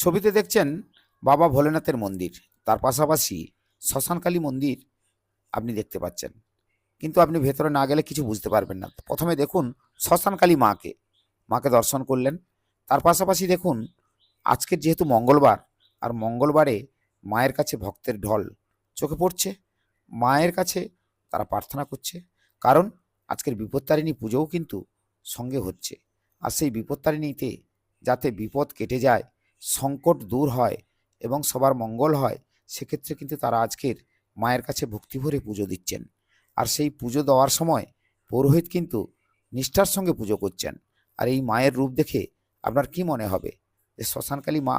ছবিতে দেখছেন বাবা ভোলেনাথের মন্দির, তার পাশাপাশি শ্মশানকালী মন্দির আপনি দেখতে পাচ্ছেন। কিন্তু আপনি ভেতরে না গেলে কিছু বুঝতে পারবেন না। প্রথমে দেখুন শ্মশানকালী মাকে দর্শন করলেন। তার পাশাপাশি দেখুন আজকের যেহেতু মঙ্গলবার, আর মঙ্গলবারে মায়ের কাছে ভক্তের ঢল চোখে পড়ছে। মায়ের কাছে তারা প্রার্থনা করছে, কারণ আজকের বিপত্তারিণী পুজোও কিন্তু সঙ্গে হচ্ছে। আর সেই বিপত্তারিণীতে যাতে বিপদ কেটে যায়, সংকট দূর হয় এবং সবার মঙ্গল হয়, সেক্ষেত্রে কিন্তু তারা আজকের মায়ের কাছে ভক্তি ভরে পুজো দিচ্ছেন। আর সেই পুজো দেওয়ার সময় পুরোহিত কিন্তু নিষ্ঠার সঙ্গে পুজো করছেন। আর এই মায়ের রূপ দেখে আপনার কি মনে হবে যে শ্মশানকালী মা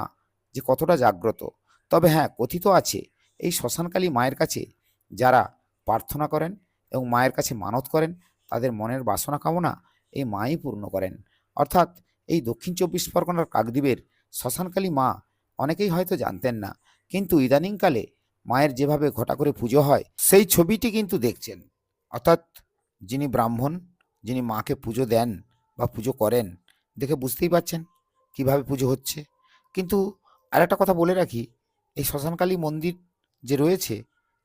যে কতটা জাগ্রত? তবে হ্যাঁ, কথিত আছে এই শ্মশানকালী মায়ের কাছে যারা প্রার্থনা করেন এবং মায়ের কাছে মানত করেন, তাদের মনের বাসনা কামনা এই মাই পূর্ণ করেন। অর্থাৎ এই দক্ষিণ 24 পরগনার কাকদ্বীপের শ্মশানকালী মা অনেকেই হয়তো জানতেন না, কিন্তু ইদানিংকালে মায়ের যেভাবে ঘটা করে পুজো হয় সেই ছবিটি কিন্তু দেখছেন। অর্থাৎ যিনি ব্রাহ্মণ, যিনি মাকে পুজো দেন বা পুজো করেন, দেখে বুঝতেই পারছেন কিভাবে পুজো হচ্ছে। কিন্তু আরেকটা কথা বলে রাখি, এই শ্মশানকালী মন্দির যে রয়েছে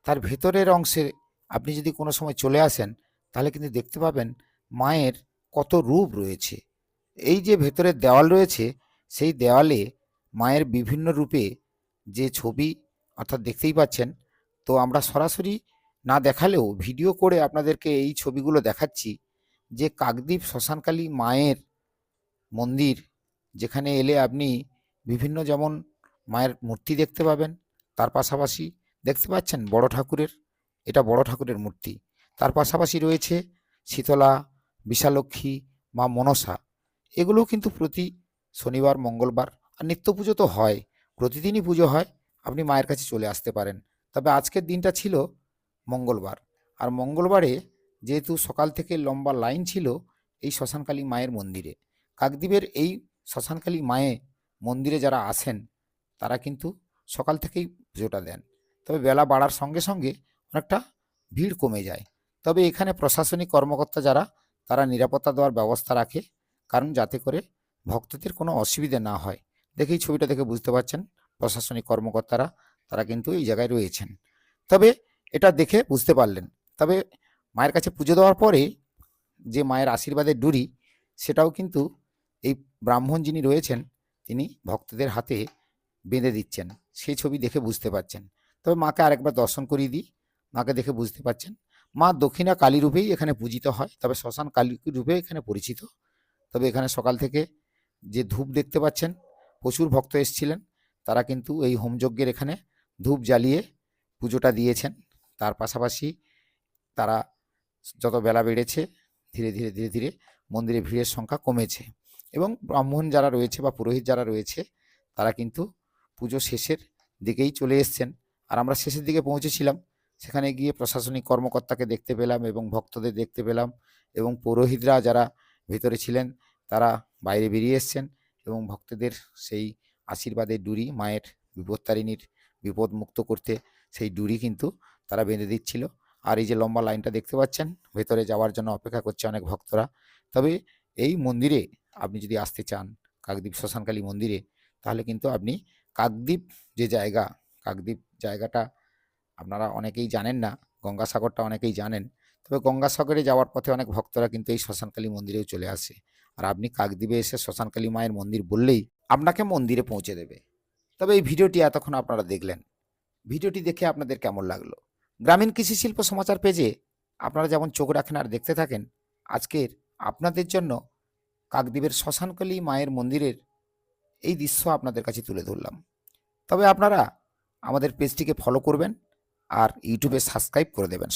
তার ভেতরের অংশে আপনি যদি কোনো সময় চলে আসেন, তাহলে কিন্তু দেখতে পাবেন মায়ের কত রূপ রয়েছে। এই যে ভেতরের দেওয়াল রয়েছে, সেই দেওয়ালে মায়ের বিভিন্ন রূপে যে ছবি অর্থাৎ দেখতেই পাচ্ছেন। তো আমরা সরাসরি না দেখালেও ভিডিও করে আপনাদেরকে এই ছবিগুলো দেখাচ্ছি যে কাকদ্বীপ শ্মশানকালী মায়ের মন্দির, যেখানে এলে আপনি বিভিন্ন যেমন মায়ের মূর্তি দেখতে পাবেন, তার পাশাপাশি দেখতে পাচ্ছেন বড় ঠাকুরের, এটা বড় ঠাকুরের মূর্তি। তার পাশাপাশি রয়েছে শীতলা, বিশালক্ষী, মা মনসা। এগুলোও কিন্তু প্রতি শনিবার, মঙ্গলবার আর নিত্য পুজো তো হয়, প্রতিদিনই পুজো হয়, আপনি মায়ের কাছে চলে আসতে পারেন। তবে আজকের দিনটা ছিল মঙ্গলবার, আর মঙ্গলবারে যেহেতু সকাল থেকে লম্বা লাইন ছিল এই শ্মশানকালী মায়ের মন্দিরে, কাকদ্বীপের এই শ্মশানকালী মায়ের মন্দিরে যারা আসেন তারা কিন্তু সকাল থেকেই পুজোটা দেন। তবে বেলা বাড়ার সঙ্গে সঙ্গে অনেকটা ভিড় কমে যায়। তবে এখানে প্রশাসনিক কর্মকর্তা যারা, তারা নিরাপত্তা দেওয়ার ব্যবস্থা রাখে, কারণ যাতে করে ভক্তদের কোনো অসুবিধা না হয়। দেখেই ছবিটা দেখে বুঝতে পারছেন প্রশাসনিক কর্মকর্তারা তারা কিন্তু এই জায়গায় রয়েছেন। তবে এটা দেখে বুঝতে পারলেন। তবে মায়ের কাছে পুজো দেওয়ার পরে যে মায়ের আশীর্বাদের ডুরি, সেটাও কিন্তু এই ব্রাহ্মণ যিনি রয়েছেন তিনি ভক্তদের হাতে বেঁধে দিচ্ছেন, সেই ছবি দেখে বুঝতে পারছেন। তবে মাকে আরেকবার দর্শন করিয়ে দিই। মাকে দেখে বুঝতে পারছেন মা দক্ষিণা কালী রূপেই এখানে পূজিত হয়, তবে শ্মশান কালী রূপে এখানে পরিচিত। তবে এখানে সকাল থেকে যে ধূপ দেখতে পাচ্ছেন, প্রচুর ভক্ত এসেছিলেন, তারা কিন্তু এই হোমযজ্ঞের এখানে ধূপ জ্বালিয়ে পুজোটা দিয়েছেন। তার পাশাপাশি তারা যত বেলা বেড়েছে ধীরে ধীরে ধীরে ধীরে মন্দিরে ভিড়ের সংখ্যা কমেছে, এবং ব্রাহ্মণ যারা রয়েছে বা পুরোহিত যারা রয়েছে তারা কিন্তু পুজো শেষের দিকেই চলে এসছেন। আর আমরা শেষের দিকে পৌঁছেছিলাম, সেখানে গিয়ে প্রশাসনিক কর্মকর্তাকে দেখতে পেলাম এবং ভক্তদের দেখতে পেলাম, এবং পুরোহিতরা যারা ভেতরে ছিলেন তারা বাইরে বেরিয়ে এসছেন এবং ভক্তদের সেই আশীর্বাদের ডুরি, মায়ের বিপত্তারিণীর বিপদ মুক্ত করতে সেই ডুরি কিন্তু তারা বেঁধে দিচ্ছিল। আর এই যে লম্বা লাইনটা দেখতে পাচ্ছেন, ভেতরে যাওয়ার জন্য অপেক্ষা করছে অনেক ভক্তরা। তবে এই মন্দিরে আপনি যদি আসতে চান, কাকদ্বীপ শ্মশানকালী মন্দিরে, তাহলে কিন্তু আপনি কাকদ্বীপ যে জায়গা, কাকদ্বীপ জায়গাটা আপনারা অনেকেই জানেন না, গঙ্গাসাগরটা অনেকেই জানেন। তবে গঙ্গাসাগরে যাওয়ার পথে অনেক ভক্তরা কিন্তু এই শ্মশানকালী মন্দিরেও চলে আসে। আর আপনি কাকদ্বীপে এসে শ্মশানকালী মায়ের মন্দির বললেই আপনাকে মন্দিরে পৌঁছে দেবে। তবে এই ভিডিওটি এতক্ষণ আপনারা দেখলেন, ভিডিওটি দেখে আপনাদের কেমন লাগলো? গ্রামীণ কৃষি শিল্প সমাচার পেজে আপনারা যেমন চোখ রাখেন আর দেখতে থাকেন, আজকের আপনাদের জন্য কাকদ্বীপের শ্মশানকালী মায়ের মন্দিরের এই দৃশ্য আপনাদের কাছে তুলে ধরলাম। তবে আপনারা আমাদের পেজটিকে ফলো করবেন আর ইউটিউবে সাবস্ক্রাইব করে দেবেন।